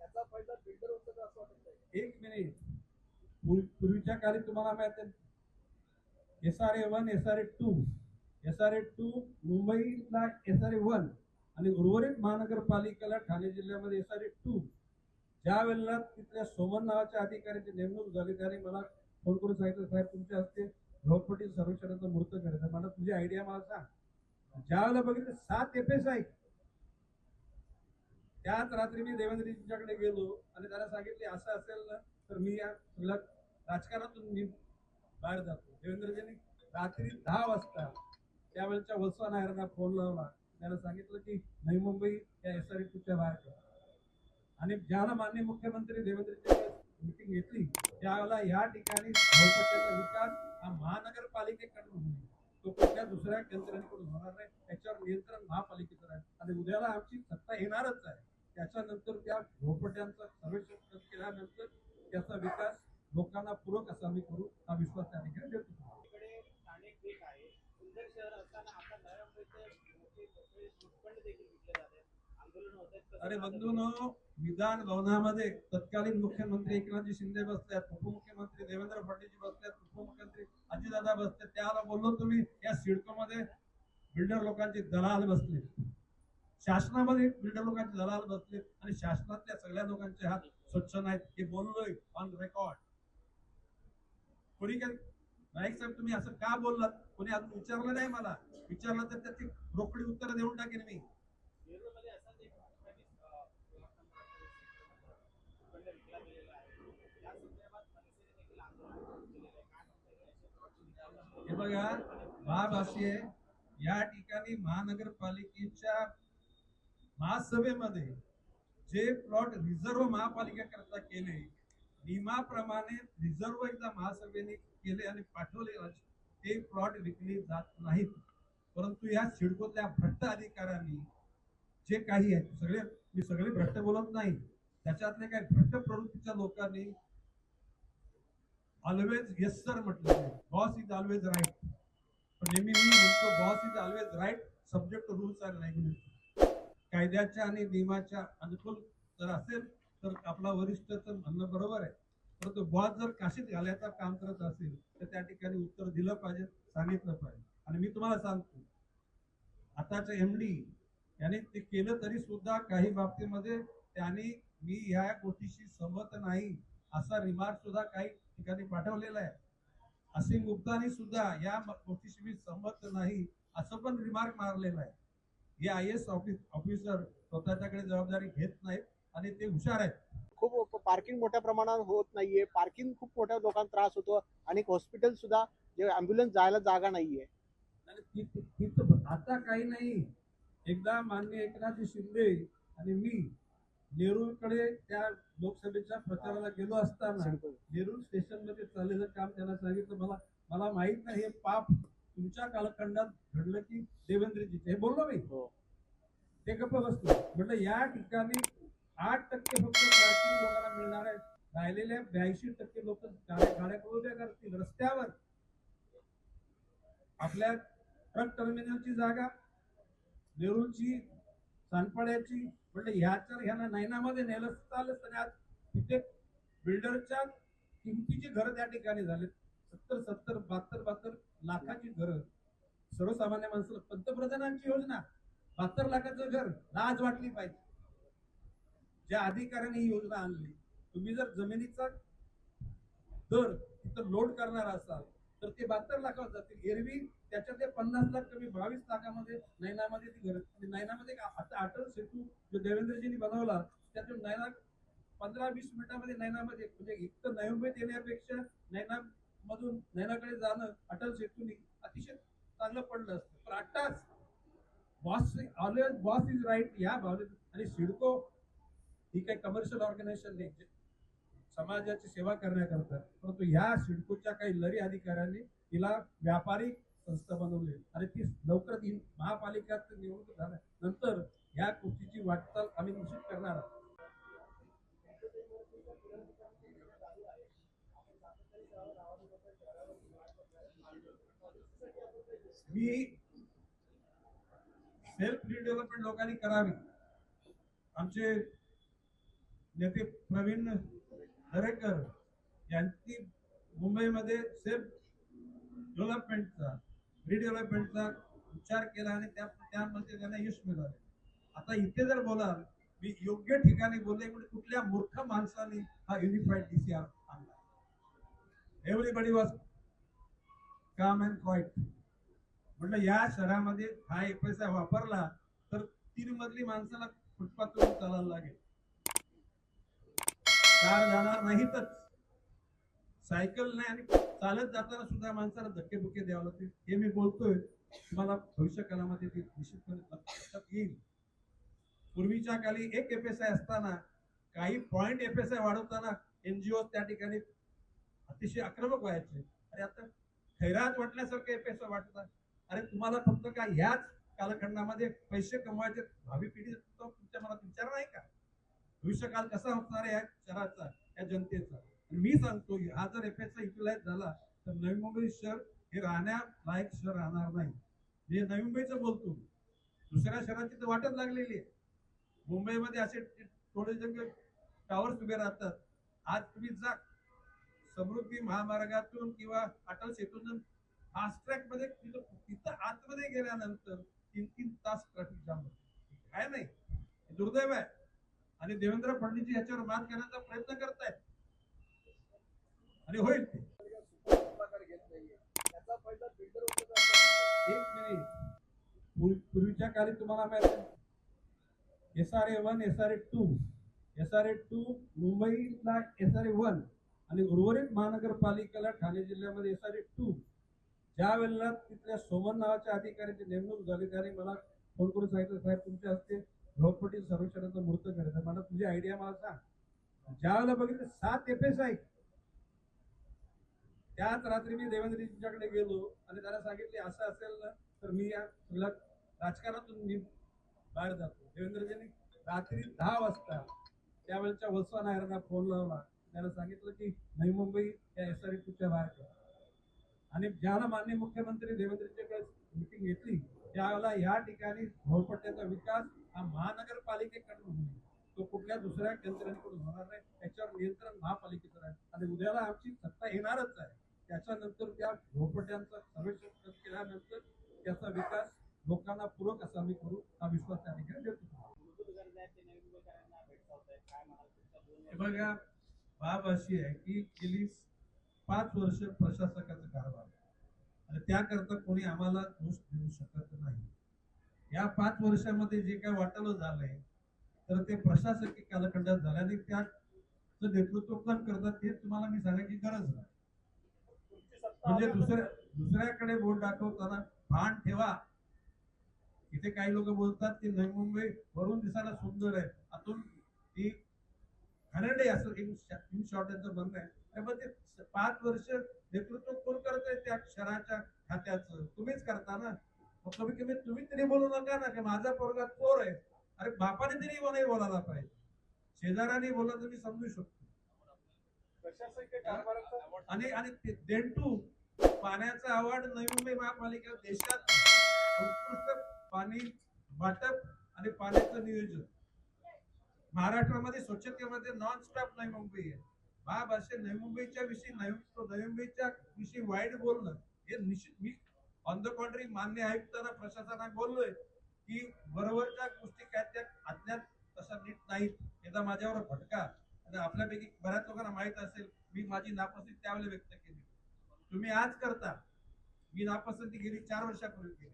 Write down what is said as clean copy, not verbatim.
त्याचा फायदा बिल्डर होतो का असं वाटत नाही? एक मिनिट, पूर्वीच्या काळी तुम्हाला माहिती आहे SRA1 SRA2 SRA2 मुंबईला SRA1 आणि उर्वरित महानगरपालिकेला ठाणे जिल्ह्यामध्ये SRA2 ज्या वेळेला तिथल्या सोमन नावाच्या अधिकाऱ्याची नेमणूक झाली त्याने मला फोन करून सांगितलं साहेब तुमच्या हस्ते झोपडपट्टी सर्वेक्षणाचा मुहूर्त करायचा. मला तुझी आयडिया मला सांग. ज्या वेळेला बघितलं 7 FSI त्याच रात्री मी देवेंद्रजींच्याकडे गेलो आणि त्याला सांगितले असं असेल ना तर मी या सगळ्या राजकारणातून मी बाहेर जातो. देवेंद्रजींनी रात्री 10 वाजता त्यावेळेच्या वसवा नायरांना फोन लावला. त्याला सांगितलं की नवी मुंबई या SRA2च्या बाहेर करा. आणि ज्याला माननीय मुख्यमंत्री देवेंद्रजी मीटिंग घेतली त्यावेळेला या ठिकाणी झोपडपट्टीचा विकास हा महानगरपालिकेकडून होईल, तो कुठल्या दुसऱ्या यंत्रणेकडून होणार नाही. त्याच्यावर नियंत्रण महापालिकेचं आहे आणि उद्याला आमची सत्ता येणारच आहे. त्याच्यानंतर त्या झोपडपट्ट्यांचं सर्वेक्षण केल्यानंतर त्याचा विकास लोकांना पूरक असा आम्ही करू हा विश्वास त्या ठिकाणी देतो. इकडे ठाणे एक आहे सुंदर शहर असताना आता नव्या मुंबईचे मोठे मोठे भूखंड देखील विकले जात आहेत, आंदोलन होत आहेत. अरे बंधूंनो, विधान भवनामध्ये तत्कालीन मुख्यमंत्री एकनाथजी शिंदे बसल्यात, उपमुख्यमंत्री देवेंद्र फडणवीस बसल्यात, उपमुख्यमंत्री अजितदादा बसले. त्याला बोललो तुम्ही या सिडको मध्ये बिल्डर लोकांचे दलाल बसले, शासनामध्ये बिल्डर लोकांचे दलाल बसले आणि शासनातल्या सगळ्या लोकांचे हात स्वच्छ नाहीत हे बोललोय ऑन रेकॉर्ड. कोणी काय नाईक साहेब तुम्ही असं का बोललात कोणी अजून विचारलं नाही. मला विचारलं तर त्याची रोकडी उत्तर देऊन टाकेन मी. नेरूळमध्ये असाच एक ठिकाणी भूखंड विकला गेलेला आहे, या संदर्भात मनसेने देखील आंदोलन केलेलं आहे. काय म्हणता येईल? हे बघा, बाब अशी आहे या ठिकाणी महानगरपालिकेच्या महासभेमध्ये जे प्लॉट रिझर्व्ह महापालिकेकरता केले नियमाप्रमाणे रिझर्व्ह एकदा महासभेने केले आणि पाठवले ते प्लॉट विकले जात नाहीत. परंतु या सिडकोतल्या भ्रष्ट अधिकाऱ्यांनी जे काही आहे सगळे, मी सगळे भ्रष्ट बोलत नाही, त्याच्यातले काही भ्रष्ट प्रवृत्तीच्या लोकांनी ऑलवेज येस सर म्हटलं, बॉस इज ऑलवेज राईट. पण नेहमी मी म्हणतो boss is always right subject to rules and regulation. कायद्याच्या आणि नियमाच्या अनुकूल जर असेल तर आपला वरिष्ठचं म्हणणं बरोबर आहे. परंतु बॉस जर काशीत घालायचं काम करत असेल तर त्या ठिकाणी उत्तर दिलं पाहिजे, सांगितलं पाहिजे. आणि मी तुम्हाला सांगतो आताचे MD यांनी ते केलं तरी सुद्धा काही बाबतीमध्ये त्यांनी मी ह्या गोष्टीशी सहमत नाही असा रिमार्क सुद्धा काही ठिकाणी पाठवलेला आहे. असीम गुप्तानी सुद्धा या गोष्टीशी मी सहमत नाही असं पण रिमार्क मारलेला आहे. हे IAS ऑफिसर स्वतःच्याकडे जबाबदारी घेत नाहीत आणि ते हुशार आहेत. खूप पार्किंग मोठ्या प्रमाणात होत नाहीये, पार्किंग खूप मोठ्या लोकांना त्रास होतो आणि हॉस्पिटल सुद्धा जे अँब्युलन्स जायला जागा नाहीये. आता काही नाही. एकदा माननीय एकनाथ शिंदे आणि मी नेरूळकडे त्या लोकसभेच्या प्रचाराला गेलो असताना नेरूळ स्टेशन मध्ये चाललेलं काम त्यांना सांगितलं. मला माहित नाही हे पाप तुमच्या कालखंडात घडलं की देवेंद्रजी, हे बोललो मी. ते गप्प बसलो. म्हटलं या ठिकाणी 8% फक्त पार्किंग लोकांना मिळणार आहे, राहिलेल्या 82% लोक गाड्या उभ्या करतील रस्त्यावर. आपल्या ट्रक टर्मिनलची जागा नेरूळची सानपाड्याची म्हणजे ह्यांना नैनामध्ये नेलं चालत. आज तिथे बिल्डरच्या किमतीची घरं त्या ठिकाणी झाले 70 72 लाखाची घरं. सर्वसामान्य माणसाला पंतप्रधानांची योजना 72 लाखाचं घर, लाज वाटली पाहिजे. ज्या अधिकाऱ्यांनी ही योजना आणली, तुम्ही जर जमिनीचा दर तिथं लोड करणार असाल तर ते 72 लाखावर जातील. एरवी त्याच्यात ते 50 लाख कमी 22 लाखामध्ये नैनामध्ये ती घर. नैनामध्ये आता अटल सेतू जो देवेंद्रजींनी बनवला त्यातून नैना 15-20 मिनिटांमध्ये नैनामध्ये म्हणजे इतकं नवी मुंबईत येण्यापेक्षा नैना मधून नैनाकडे जाणं अटल सेतूनी अतिशय चांगलं पडलं असतं. पण आताच boss always boss is right या भावनेत. आणि सिडको ही काही कमर्शियल ऑर्गनायझेशन नाही, समाजाची सेवा करण्याकरता. परंतु ह्या सिडकोच्या काही लरी अधिकाऱ्यांनी तिला व्यापारी संस्था बनवली आणि ती लवकर महापालिकेत निवडणूक झाल्यानंतर ह्या गोष्टीची वाटचाल आम्ही निश्चित करणार आहोत. मी सेल्फ रिडेव्हलपमेंट लोकांनी करावी. आमचे नेते प्रवीण दरेकर यांची मुंबईमध्ये सेल्फ डेव्हलपमेंटचा रिडेव्हलपमेंटचा विचार केला आणि त्यामध्ये त्यांना यश मिळाले. आता इथे जर बोलाल मी योग्य ठिकाणी बोलले म्हणजे कुठल्या मूर्ख माणसाने हा युनिफाईड डीसीआर आणला. एव्हरीबडी वॉज काम अँड क्वाईट. म्हटलं या शहरामध्ये हा पैसा वापरला तर 3 मजली माणसाला फुटपाथवरून चालायला लागेल. कार जाणार नाहीतच, सायकल नाही आणि चालत जाताना सुद्धा माणसाला धक्के बुक्के द्यावे लागतील. हे मी बोलतोय तुम्हाला भविष्य काळामध्ये ते निश्चितपणे लक्षात येईल. पूर्वीच्या काळी एक एफएसआय असताना काही पॉइंट एफएसआय वाढवताना एनजीओ त्या ठिकाणी अतिशय आक्रमक व्हायचे. अरे आता खैरात वाटण्यासारखे एफएसआय वाटतात. अरे तुम्हाला फक्त काय ह्याच कालखंडामध्ये पैसे कमवायचे, भावी पिढी तुमच्या मनात विचार नाही का भविष्यकाल कसा होणार आहे या शहराचा, या जनतेचा. मी सांगतो हा जर एफएसआय युटिलाइज झाला तर नवी मुंबई शहर हे राहण्यालायक शहर राहणार नाही. हे नवी मुंबईचं बोलतो, दुसऱ्या शहराची तर वाटच लागलेली आहे. मुंबईमध्ये असे थोडे जण टावर्स उभे राहतात. आज तुम्ही जा समृद्धी महामार्गातून किंवा अटल सेतूतून फास्ट ट्रॅक मध्ये तिथं आतमध्ये गेल्यानंतर 3-3 तास ट्रॅफिक जाम होते. काय नाही, दुर्दैव आहे. आणि देवेंद्र फडणवीस याच्यावर मात करण्याचा प्रयत्न करतायत आणि होईल ते. एक मिनिट, पूर्वीच्या काळी तुम्हाला माहिती SRA1 SRA2 SRA2 मुंबईला SRA1 आणि उर्वरित महानगरपालिकेला ठाणे जिल्ह्यामध्ये SRA2 ज्या वेळेला तिथल्या सोमन नावाच्या अधिकाऱ्याची नेमणूक झाली त्याने मला फोन करून सांगितलं साहेब तुमच्या हस्ते झोपडपट्टी सर्वेक्षणाचा मुहूर्त करायचा. मला तुझी आयडिया मला सांग. ज्या वेळेला बघितलं 7 एफएसआय. त्याच रात्री मी देवेंद्रजींच्याकडे गेलो आणि त्याला सांगितले असं असेल ना तर मी या सगळ्या राजकारणातून मी बाहेर जातो. देवेंद्रजींनी रात्री 10 वाजता त्यावेळेच्या वसवा नायरांना फोन लावला. त्याला सांगितलं की नवी मुंबई या SRA2च्या बाहेर करा. आणि ज्याला माननीय मुख्यमंत्री देवेंद्रजींकडे मीटिंग घेतली त्यावेळेला या ठिकाणी झोपडपट्ट्याचा विकास हा महानगरपालिकेकडून होईल, तो कुठल्या दुसऱ्या यंत्रणेकडून होणार नाही. त्याच्यावर नियंत्रण महापालिकेचं आहे आणि उद्याला आमची सत्ता येणारच आहे. त्याच्यानंतर त्या झोपडपट्ट्यांचा सर्वेक्षण केल्यानंतर त्याचा विकास लोकांना पूरक असा आम्ही करू हा विश्वास त्या ठिकाणी देतो. बघा बाब अशी आहे की गेली 5 वर्ष प्रशासकाचा कारभार आणि त्याकरता कोणी आम्हाला दोष देऊ शकत नाही. या 5 वर्षामध्ये जे काय वाटलं झालंय तर ते प्रशासकीय कालखंडात झाल्याने त्याचं नेतृत्व कोण करतात हे तुम्हाला मी सांगायची गरज नाही. म्हणजे दुसऱ्याकडे बोट दाखवताना भान ठेवा. इथे काही लोक बोलतात की नवी मुंबई वरून दिसायला सुंदर आहे, आतून ती घाणेरडी असं इन शॉर्ट यांचं म्हणणं आहे. त्यामुळे ते 5 वर्ष नेतृत्व कोण करतंय त्या शहराच्या खात्याचं? तुम्हीच करता ना. कमी कमी तुम्ही तरी बोलू नका ना की माझा पोरगा चोर आहे. अरे बापाने तरी नाही बोलायला पाहिजे, शेजाऱ्याने बोलला तर मी समजू शकतो. आणि आणि देंटू पाण्याचा अवॉर्ड नवी मुंबई महापालिका देशात उत्कृष्ट पाणी वाटप आणि पाण्याचं नियोजन महाराष्ट्रामध्ये स्वच्छतेमध्ये नॉन स्टॉप नवी मुंबई आहे. बाब असे नवी मुंबईच्या विषयी नवी मुंबईच्या विषयी वाईट बोलणं हे निश्चित मी ऑन द कॉन्ट्री मान्य आयुक्तांना प्रशासनाला बोललोय की बरोबरच्या गोष्टी काय त्या अज्ञात तशा नीट नाहीत. एकदा माझ्यावर फटका आणि आपल्यापैकी बऱ्याच लोकांना माहित असेल मी माझी नापसंती त्यावेळेला व्यक्त केली. तुम्ही आज करता, मी नापसंती गेली 4 वर्षापूर्वी केली.